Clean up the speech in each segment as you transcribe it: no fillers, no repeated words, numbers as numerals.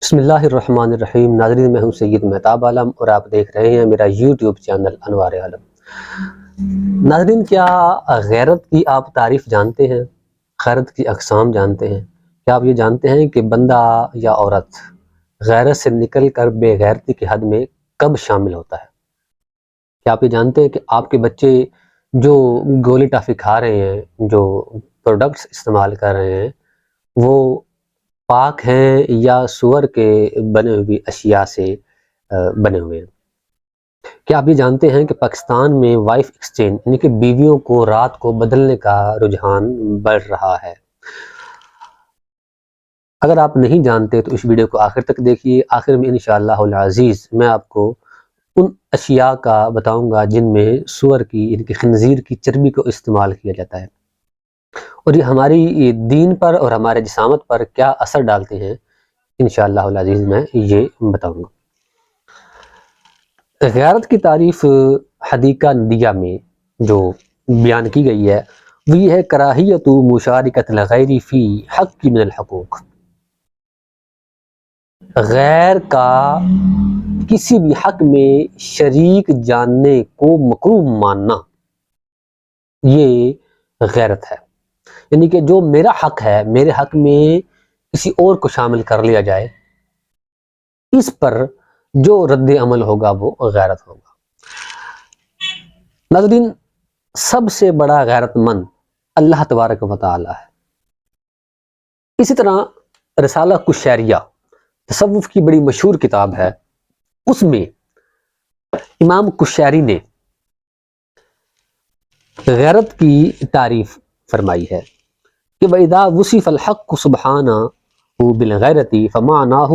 بسم اللہ الرحمن الرحیم۔ ناظرین، میں ہوں سید مہتاب عالم اور آپ دیکھ رہے ہیں میرا یوٹیوب چینل انوار عالم۔ ناظرین، کیا غیرت کی آپ تعریف جانتے ہیں؟ غیرت کی اقسام جانتے ہیں؟ کیا آپ یہ جانتے ہیں کہ بندہ یا عورت غیرت سے نکل کر بے غیرتی کی حد میں کب شامل ہوتا ہے؟ کیا آپ یہ جانتے ہیں کہ آپ کے بچے جو گولی ٹافی کھا رہے ہیں، جو پروڈکٹس استعمال کر رہے ہیں، وہ پاک ہیں یا سور کے بنے ہوئی اشیاء سے بنے ہوئے ہیں؟ کیا آپ یہ جانتے ہیں کہ پاکستان میں وائف ایکسچینج یعنی کہ بیویوں کو رات کو بدلنے کا رجحان بڑھ رہا ہے؟ اگر آپ نہیں جانتے تو اس ویڈیو کو آخر تک دیکھیے۔ آخر میں انشاءاللہ العزیز میں آپ کو ان اشیاء کا بتاؤں گا جن میں سور کی یعنی کہ خنزیر کی چربی کو استعمال کیا جاتا ہے، اور یہ ہماری دین پر اور ہمارے جسامت پر کیا اثر ڈالتے ہیں، انشاءاللہ العزیز میں یہ بتاؤں گا۔ غیرت کی تعریف حدیقہ ندیہ میں جو بیان کی گئی ہے وہ یہ ہے: کراہیت مشارکت الغیر فی حق من الحقوق، غیر کا کسی بھی حق میں شریک جاننے کو مکروہ ماننا، یہ غیرت ہے۔ یعنی کہ جو میرا حق ہے، میرے حق میں کسی اور کو شامل کر لیا جائے، اس پر جو رد عمل ہوگا وہ غیرت ہوگا۔ ناظرین، سب سے بڑا غیرت مند اللہ تبارک و تعالی ہے۔ اسی طرح رسالہ قشیریہ تصوف کی بڑی مشہور کتاب ہے، اس میں امام قشیری نے غیرت کی تعریف فرمائی ہے کہ وَإِذَا وُصِفَ الْحَقُّ سُبْحَانَهُ بِالْغَيْرَةِ فَمَعْنَاهُ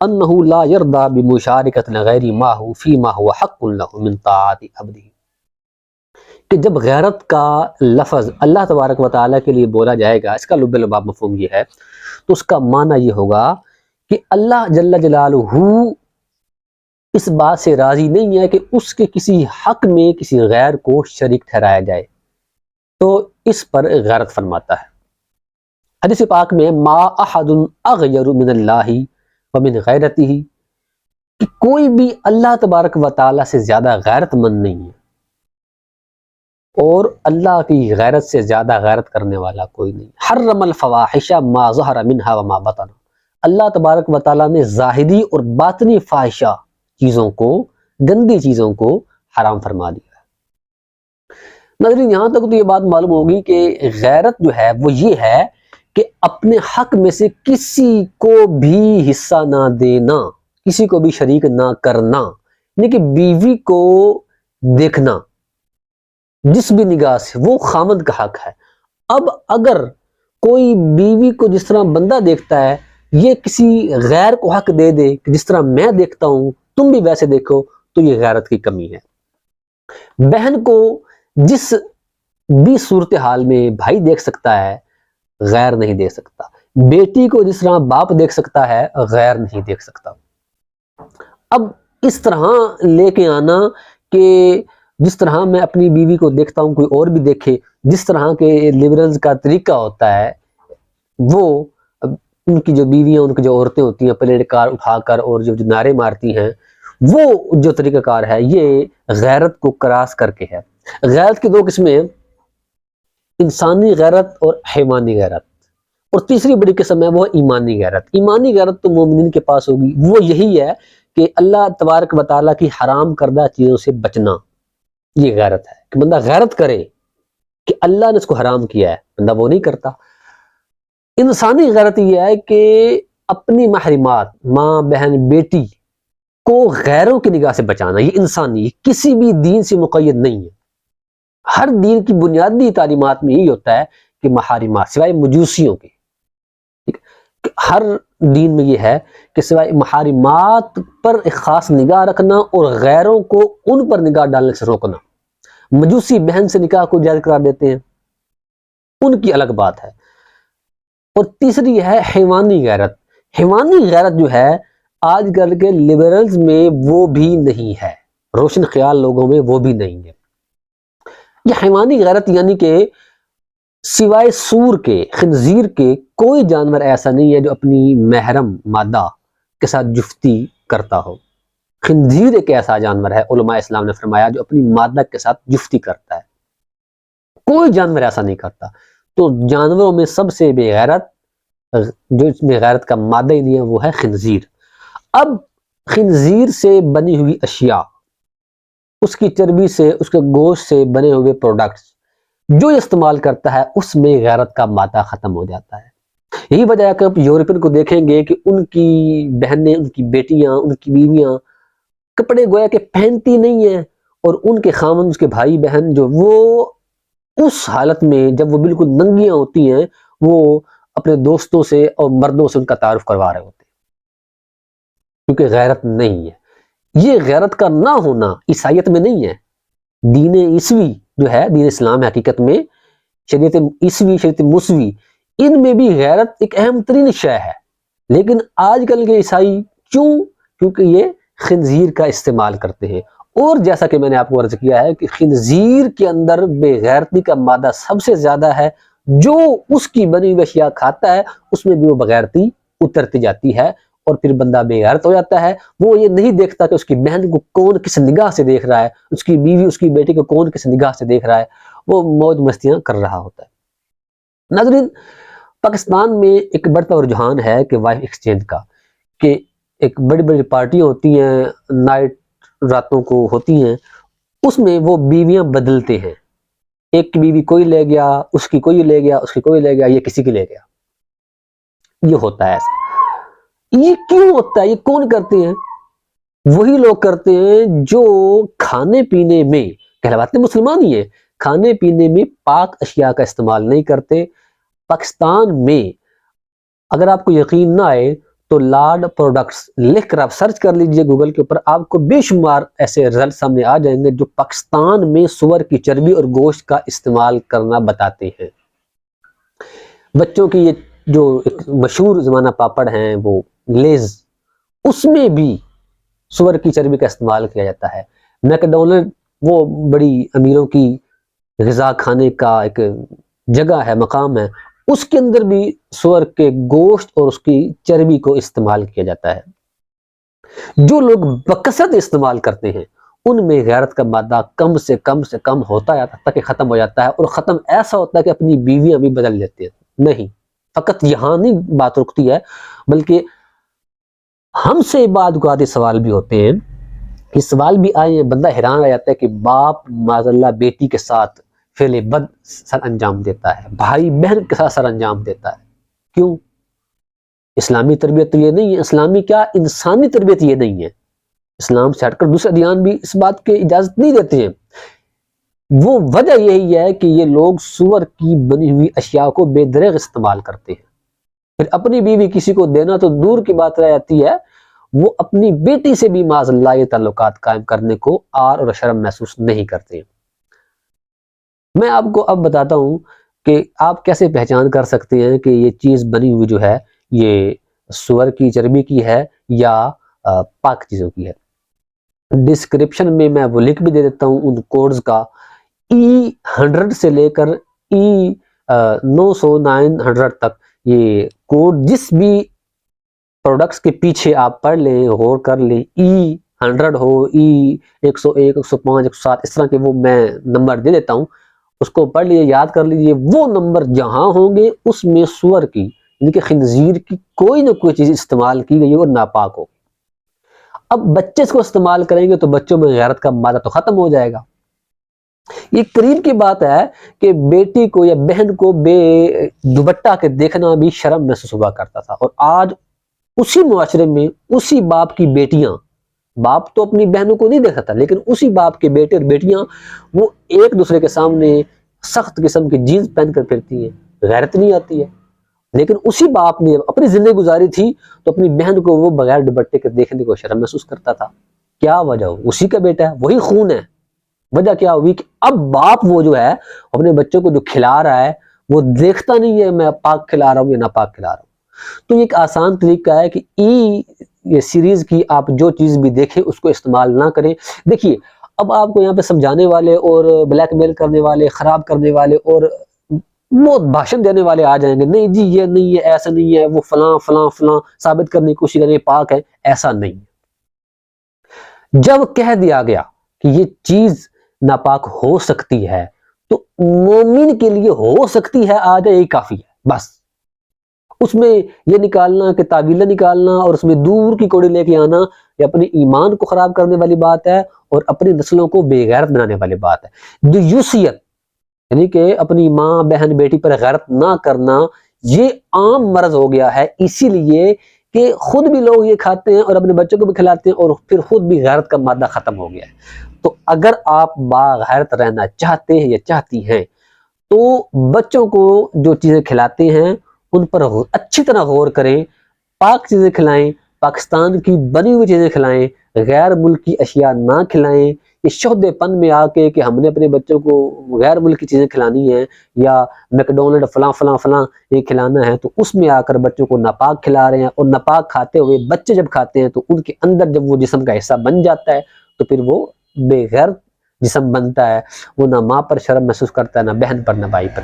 أَنَّهُ لَا يَرْضَى بِمُشَارِكَةِ الْغَيْرِ مَعَهُ فِيمَا هُوَ حَقٌّ لَهُ مِنْ طَاعَةِ عَبْدِهِ، کہ جب غیرت کا لفظ اللہ تبارک و تعالیٰ کے لیے بولا جائے گا، اس کا لب لباب مفہوم یہ ہے، تو اس کا معنی یہ ہوگا کہ اللہ جل جلالہ اس بات سے راضی نہیں ہے کہ اس کے کسی حق میں کسی غیر کو شریک ٹھہرایا جائے، تو اس پر غیرت فرماتا ہے۔ حدیث پاک میں ما احد اغیر من اللہ ومن غیرتہ، کہ کوئی بھی اللہ تبارک و تعالیٰ سے زیادہ غیرت مند نہیں ہے، اور اللہ کی غیرت سے زیادہ غیرت کرنے والا کوئی نہیں۔ حرم الفواحش ما ظہر منہا وما بطن، اللہ تبارک و تعالیٰ نے ظاہری اور باطنی فاحشہ چیزوں کو، گندی چیزوں کو حرام فرما دیا ہے۔ ناظرین، یہاں تک تو یہ بات معلوم ہوگی کہ غیرت جو ہے وہ یہ ہے کہ اپنے حق میں سے کسی کو بھی حصہ نہ دینا، کسی کو بھی شریک نہ کرنا، یعنی کہ بیوی کو دیکھنا جس بھی نگاہ سے، وہ خامد کا حق ہے۔ اب اگر کوئی بیوی کو جس طرح بندہ دیکھتا ہے، یہ کسی غیر کو حق دے دے کہ جس طرح میں دیکھتا ہوں تم بھی ویسے دیکھو، تو یہ غیرت کی کمی ہے۔ بہن کو جس بھی صورتحال میں بھائی دیکھ سکتا ہے، غیر نہیں دیکھ سکتا۔ بیٹی کو جس طرح باپ دیکھ سکتا ہے، غیر نہیں دیکھ سکتا۔ اب اس طرح لے کے آنا کہ جس طرح میں اپنی بیوی کو دیکھتا ہوں کوئی اور بھی دیکھے، جس طرح کے لبرلز کا طریقہ ہوتا ہے، وہ ان کی جو بیویاں، ان کی جو عورتیں ہوتی ہیں پلیٹ کار اٹھا کر اور جو نعرے مارتی ہیں، وہ جو طریقہ کار ہے یہ غیرت کو کراس کر کے ہے۔ غیرت کی دو قسمیں ہیں، انسانی غیرت اور حیوانی غیرت، اور تیسری بڑی قسم ہے وہ ایمانی غیرت۔ ایمانی غیرت تو مومنین کے پاس ہوگی، وہ یہی ہے کہ اللہ تبارک و تعالیٰ کی حرام کردہ چیزوں سے بچنا، یہ غیرت ہے کہ بندہ غیرت کرے کہ اللہ نے اس کو حرام کیا ہے، بندہ وہ نہیں کرتا۔ انسانی غیرت یہ ہے کہ اپنی محرمات، ماں، بہن، بیٹی کو غیروں کی نگاہ سے بچانا، یہ انسانی، کسی بھی دین سے مقید نہیں ہے۔ ہر دین کی بنیادی تعلیمات میں یہی ہوتا ہے کہ محارمات، سوائے مجوسیوں کے، ہر دین میں یہ ہے کہ سوائے محارمات پر ایک خاص نگاہ رکھنا اور غیروں کو ان پر نگاہ ڈالنے سے روکنا۔ مجوسی بہن سے نکاح کو جائز قرار دیتے ہیں، ان کی الگ بات ہے۔ اور تیسری ہے حیوانی غیرت۔ حیوانی غیرت جو ہے آج کل کے لبرلز میں وہ بھی نہیں ہے، روشن خیال لوگوں میں وہ بھی نہیں ہے۔ یہ حیوانی غیرت یعنی کہ سوائے سور کے، خنزیر کے، کوئی جانور ایسا نہیں ہے جو اپنی محرم مادہ کے ساتھ جفتی کرتا ہو۔ خنزیر ایک ایسا جانور ہے، علماء اسلام نے فرمایا، جو اپنی مادہ کے ساتھ جفتی کرتا ہے، کوئی جانور ایسا نہیں کرتا۔ تو جانوروں میں سب سے بے غیرت، جو اس میں غیرت کا مادہ ہی نہیں ہے، وہ ہے خنزیر۔ اب خنزیر سے بنی ہوئی اشیاء، اس کی چربی سے، اس کے گوشت سے بنے ہوئے پروڈکٹس جو استعمال کرتا ہے، اس میں غیرت کا مادہ ختم ہو جاتا ہے۔ یہی وجہ ہے کہ آپ یورپین کو دیکھیں گے کہ ان کی بہنیں، ان کی بیٹیاں، ان کی بیویاں کپڑے گویا کہ پہنتی نہیں ہیں، اور ان کے خامن، اس کے بھائی بہن جو، وہ اس حالت میں جب وہ بالکل ننگیاں ہوتی ہیں، وہ اپنے دوستوں سے اور مردوں سے ان کا تعارف کروا رہے ہوتے ہیں، کیونکہ غیرت نہیں ہے۔ یہ غیرت کا نہ ہونا عیسائیت میں نہیں ہے، دین عیسوی جو ہے، دین اسلام حقیقت میں شریعت عیسوی، شریعت موسوی، ان میں بھی غیرت ایک اہم ترین شے ہے۔ لیکن آج کل کے عیسائی کیونکہ یہ خنزیر کا استعمال کرتے ہیں، اور جیسا کہ میں نے آپ کو عرض کیا ہے کہ خنزیر کے اندر بے غیرتی کا مادہ سب سے زیادہ ہے، جو اس کی بنی ہوئی اشیاء کھاتا ہے، اس میں بھی وہ بغیرتی اترتی جاتی ہے، اور پھر بندہ بے غیرت ہو جاتا ہے۔ وہ یہ نہیں دیکھتا کہ اس کی بہن کو کون کس نگاہ سے دیکھ رہا ہے، اس کی بیوی، اس کی بیٹی کو کون کس نگاہ سے دیکھ رہا ہے، وہ موج مستیاں کر رہا ہوتا ہے۔ ناظرین، پاکستان میں ایک بڑھتا ہوا رجحان ہے کہ وائف ایکسچینج کا، کہ ایک بڑی بڑی پارٹیاں ہوتی ہیں، نائٹ راتوں کو ہوتی ہیں، اس میں وہ بیویاں بدلتے ہیں، ایک کی بیوی کوئی لے گیا، اس کی کوئی لے گیا، اس کی کوئی لے گیا، یہ کسی کی لے گیا۔ یہ ہوتا ہے ایسا۔ یہ کیوں ہوتا ہے؟ یہ کون کرتے ہیں؟ وہی لوگ کرتے ہیں جو کھانے پینے میں، کہلواتے مسلمان ہی ہیں، کھانے پینے میں پاک اشیاء کا استعمال نہیں کرتے۔ پاکستان میں اگر آپ کو یقین نہ آئے تو لارڈ پروڈکٹس لکھ کر آپ سرچ کر لیجئے گوگل کے اوپر، آپ کو بے شمار ایسے رزلٹ سامنے آ جائیں گے جو پاکستان میں سور کی چربی اور گوشت کا استعمال کرنا بتاتے ہیں۔ بچوں کی یہ جو ایک مشہور زمانہ پاپڑ ہیں، وہ لیز، اس میں بھی سور کی چربی کا استعمال کیا جاتا ہے۔ میکڈونلڈ وہ بڑی امیروں کی غذا کھانے کا ایک جگہ ہے، مقام ہے، اس کے اندر بھی سور کے گوشت اور اس کی چربی کو استعمال کیا جاتا ہے۔ جو لوگ بکثرت استعمال کرتے ہیں، ان میں غیرت کا مادہ کم سے کم ہوتا جاتا ہے، تاکہ ختم ہو جاتا ہے، اور ختم ایسا ہوتا ہے کہ اپنی بیویاں بھی بدل لیتے ہیں۔ نہیں، فقط یہاں نہیں بات رکتی ہے، بلکہ ہم سے بعد اوقات سوال بھی ہوتے ہیں، یہ سوال بھی آئے ہیں، بندہ حیران رہ جاتا ہے کہ باپ معاذ اللہ بیٹی کے ساتھ فعل بد سر انجام دیتا ہے، بھائی بہن کے ساتھ سر انجام دیتا ہے۔ کیوں؟ اسلامی تربیت تو یہ نہیں ہے، اسلامی کیا، انسانی تربیت یہ نہیں ہے۔ اسلام سے ہٹ کر دوسرے ادیان بھی اس بات کی اجازت نہیں دیتے ہیں۔ وہ وجہ یہی ہے کہ یہ لوگ سور کی بنی ہوئی اشیاء کو بے دریغ استعمال کرتے ہیں، پھر اپنی بیوی کسی کو دینا تو دور کی بات رہ جاتی ہے، وہ اپنی بیٹی سے بھی معاذ اللہ یہ تعلقات قائم کرنے کو آر اور شرم محسوس نہیں کرتے۔ میں آپ کو اب بتاتا ہوں کہ آپ کیسے پہچان کر سکتے ہیں کہ یہ چیز بنی ہوئی جو ہے یہ سور کی چربی کی ہے یا پاک چیزوں کی ہے۔ ڈسکرپشن میں میں وہ لنک بھی دے دیتا ہوں ان کوڈز کا، E100 سے لے کر E900 900 تک، یہ کوڈ جس بھی پروڈکٹس کے پیچھے آپ پڑھ لیں، غور کر لیں، E100 ہو، E101 105 107 اس طرح کے وہ میں نمبر دے دیتا ہوں، اس کو پڑھ لیجیے، یاد کر لیجیے، وہ نمبر جہاں ہوں گے اس میں سور کی، یعنی کہ خنزیر کی کوئی نہ کوئی چیز استعمال کی گئی اور ناپاک ہو۔ اب بچے اس کو استعمال کریں گے تو بچوں میں غیرت کا مادہ تو ختم ہو جائے گا۔ یہ قریب کی بات ہے کہ بیٹی کو یا بہن کو بے دوپٹہ کے دیکھنا بھی شرم محسوس ہوا کرتا تھا، اور آج اسی معاشرے میں اسی باپ کی بیٹیاں، باپ تو اپنی بہنوں کو نہیں دیکھتا تھا، لیکن اسی باپ کے بیٹے اور بیٹیاں وہ ایک دوسرے کے سامنے سخت قسم کی جینز پہن کر پھرتی ہیں، غیرت نہیں آتی ہے۔ لیکن اسی باپ نے اپنی زندگی گزاری تھی تو اپنی بہن کو وہ بغیر دوپٹے کے دیکھنے کو شرم محسوس کرتا تھا۔ کیا وجہ ہو؟ اسی کا بیٹا ہے، وہی خون ہے۔ وجہ کیا ہوئی کہ اب باپ وہ جو ہے اپنے بچوں کو جو کھلا رہا ہے وہ دیکھتا نہیں ہے میں پاک کھلا رہا ہوں یا ناپاک کھلا رہا ہوں۔ تو یہ ایک آسان طریقہ ہے کہ یہ سیریز کی آپ جو چیز بھی دیکھیں اس کو استعمال نہ کریں۔ دیکھیے، اب آپ کو یہاں پہ سمجھانے والے اور بلیک میل کرنے والے، خراب کرنے والے اور بہت بھاشن دینے والے آ جائیں گے، نہیں جی یہ نہیں ہے، ایسا نہیں ہے، وہ فلاں فلاں فلاں ثابت کرنے کی کوشش کریں پاک ہے، ایسا نہیں ہے۔ جب کہہ دیا گیا کہ یہ چیز ناپاک ہو سکتی ہے تو مومن کے لیے ہو سکتی ہے آ جائے، یہی کافی ہے بس۔ اس میں یہ نکالنا کہ تعویلیں نکالنا اور اس میں دور کی کوڑی لے کے آنا، یہ اپنے ایمان کو خراب کرنے والی بات ہے اور اپنی نسلوں کو بے غیرت بنانے والی بات ہے۔ دیوسیت یعنی کہ اپنی ماں بہن بیٹی پر غیرت نہ کرنا، یہ عام مرض ہو گیا ہے، اسی لیے کہ خود بھی لوگ یہ کھاتے ہیں اور اپنے بچوں کو بھی کھلاتے ہیں اور پھر خود بھی غیرت کا مادہ ختم ہو گیا ہے۔ تو اگر آپ باغیرت رہنا چاہتے ہیں یا چاہتی ہیں تو بچوں کو جو چیزیں کھلاتے ہیں ان پر اچھی طرح غور کریں، پاک چیزیں کھلائیں، پاکستان کی بنی ہوئی چیزیں کھلائیں، غیر ملکی اشیاء نہ کھلائیں۔ یہ شہدے پن میں آ کے کہ ہم نے اپنے بچوں کو غیر ملکی چیزیں کھلانی ہیں یا میکڈونلڈ فلاں فلاں فلاں یہ کھلانا ہے، تو اس میں آ کر بچوں کو ناپاک کھلا رہے ہیں، اور ناپاک کھاتے ہوئے بچے جب کھاتے ہیں تو ان کے اندر جب وہ جسم کا حصہ بن جاتا ہے تو پھر وہ بے غیرت جسم بنتا ہے، وہ نہ ماں پر شرم محسوس کرتا ہے، نہ بہن پر، نہ بھائی پر۔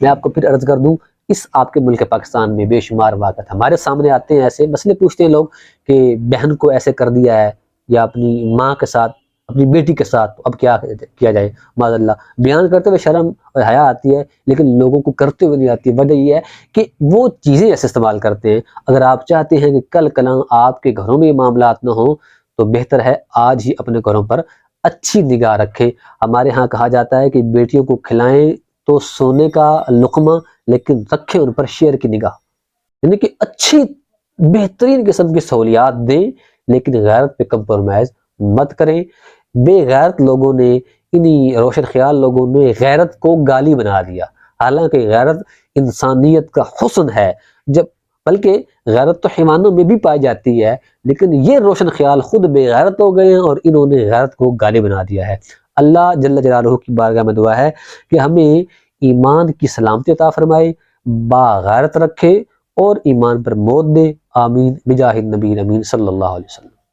میں آپ کو پھر عرض کر دوں، اس آپ کے ملک پاکستان میں بے شمار واقعات ہمارے سامنے آتے ہیں، ایسے مسئلے پوچھتے ہیں لوگ کہ بہن کو ایسے کر دیا ہے یا اپنی ماں کے ساتھ، اپنی بیٹی کے ساتھ، اب کیا کیا جائے؟ معاذ اللہ بیان کرتے ہوئے شرم اور حیا آتی ہے لیکن لوگوں کو کرتے ہوئے نہیں آتی۔ وجہ یہ ہے کہ وہ چیزیں ایسے استعمال کرتے ہیں۔ اگر آپ چاہتے ہیں کہ کل کلاں آپ کے گھروں میں یہ معاملات نہ ہوں تو بہتر ہے آج ہی اپنے گھروں پر اچھی نگاہ رکھیں۔ ہمارے ہاں کہا جاتا ہے کہ بیٹیوں کو کھلائیں تو سونے کا لقمہ لیکن رکھیں ان پر شیر کی نگاہ، یعنی کہ اچھی بہترین قسم کی سہولیات دیں لیکن غیرت پہ کمپرومائز مت کریں۔ بے غیرت لوگوں نے، انہی روشن خیال لوگوں نے غیرت کو گالی بنا دیا، حالانکہ غیرت انسانیت کا حسن ہے، جب بلکہ غیرت تو حیوانوں میں بھی پائی جاتی ہے، لیکن یہ روشن خیال خود بے غیرت ہو گئے ہیں اور انہوں نے غیرت کو گالی بنا دیا ہے۔ اللہ جل جلالہ کی بارگاہ میں دعا ہے کہ ہمیں ایمان کی سلامتی عطا فرمائے، باغیرت رکھے اور ایمان پر موت دے۔ آمین بجاہ النبی امین صلی اللہ علیہ وسلم۔